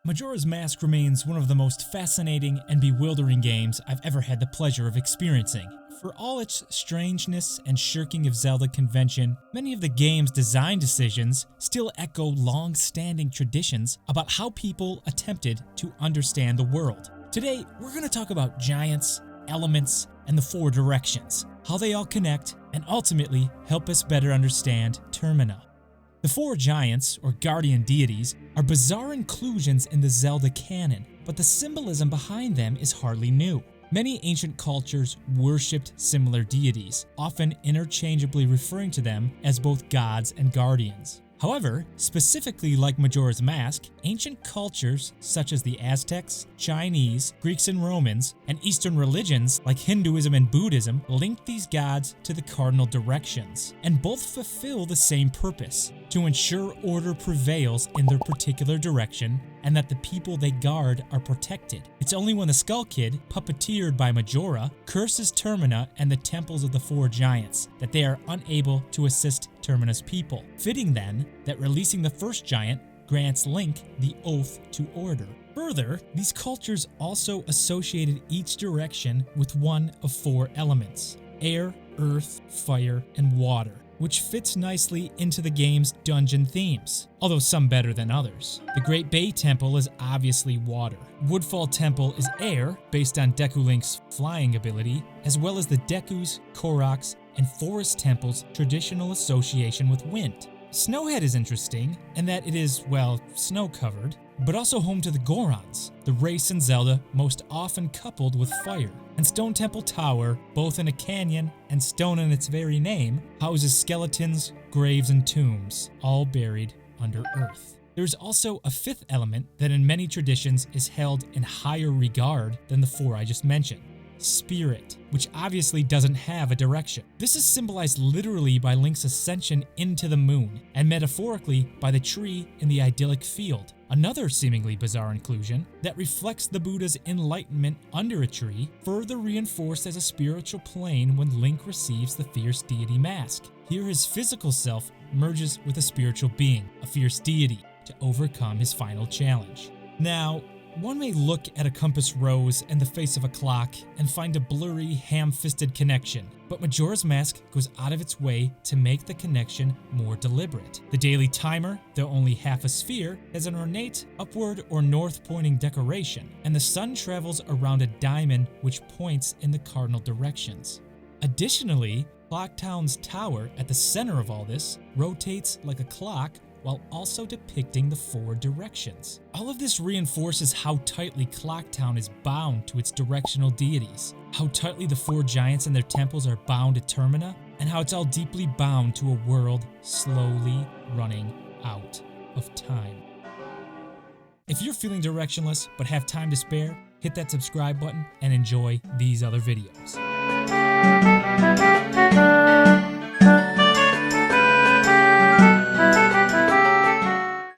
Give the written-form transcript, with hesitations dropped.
Majora's Mask remains one of the most fascinating and bewildering games I've ever had the pleasure of experiencing. For all its strangeness and shirking of Zelda convention, many of the game's design decisions still echo long-standing traditions about how people attempted to understand the world. Today, we're going to talk about giants, elements, and the four directions, how they all connect, and ultimately help us better understand Termina. The four giants, or guardian deities, are bizarre inclusions in the Zelda canon, but the symbolism behind them is hardly new. Many ancient cultures worshipped similar deities, often interchangeably referring to them as both gods and guardians. However, specifically like Majora's Mask, ancient cultures such as the Aztecs, Chinese, Greeks and Romans, and Eastern religions like Hinduism and Buddhism linked these gods to the cardinal directions, and both fulfill the same purpose: to ensure order prevails in their particular direction and that the people they guard are protected. It's only when the Skull Kid, puppeteered by Majora, curses Termina and the temples of the four giants that they are unable to assist Termina's people. Fitting then that releasing the first giant grants Link the oath to order. Further, these cultures also associated each direction with one of four elements: air, earth, fire, and water, which fits nicely into the game's dungeon themes, although some better than others. The Great Bay Temple is obviously water. Woodfall Temple is air, based on Deku Link's flying ability, as well as the Deku's, Korok's, and Forest Temple's traditional association with wind. Snowhead is interesting in that it is, well, snow-covered, but also home to the Gorons, the race in Zelda most often coupled with fire. And Stone Temple Tower, both in a canyon and stone in its very name, houses skeletons, graves, and tombs, all buried under earth. There is also a fifth element that in many traditions is held in higher regard than the four I just mentioned: spirit, which obviously doesn't have a direction. This is symbolized literally by Link's ascension into the moon, and metaphorically by the tree in the idyllic field. Another seemingly bizarre inclusion that reflects the Buddha's enlightenment under a tree, further reinforced as a spiritual plane when Link receives the fierce deity mask. Here his physical self merges with a spiritual being, a fierce deity, to overcome his final challenge. Now, one may look at a compass rose and the face of a clock and find a blurry, ham-fisted connection, but Majora's Mask goes out of its way to make the connection more deliberate. The daily timer, though only half a sphere, has an ornate upward or north-pointing decoration, and the sun travels around a diamond which points in the cardinal directions. Additionally, Clocktown's tower at the center of all this rotates like a clock while also depicting the four directions. All of this reinforces how tightly Clocktown is bound to its directional deities, how tightly the four giants and their temples are bound to Termina, and how it's all deeply bound to a world slowly running out of time. If you're feeling directionless but have time to spare, hit that subscribe button and enjoy these other videos.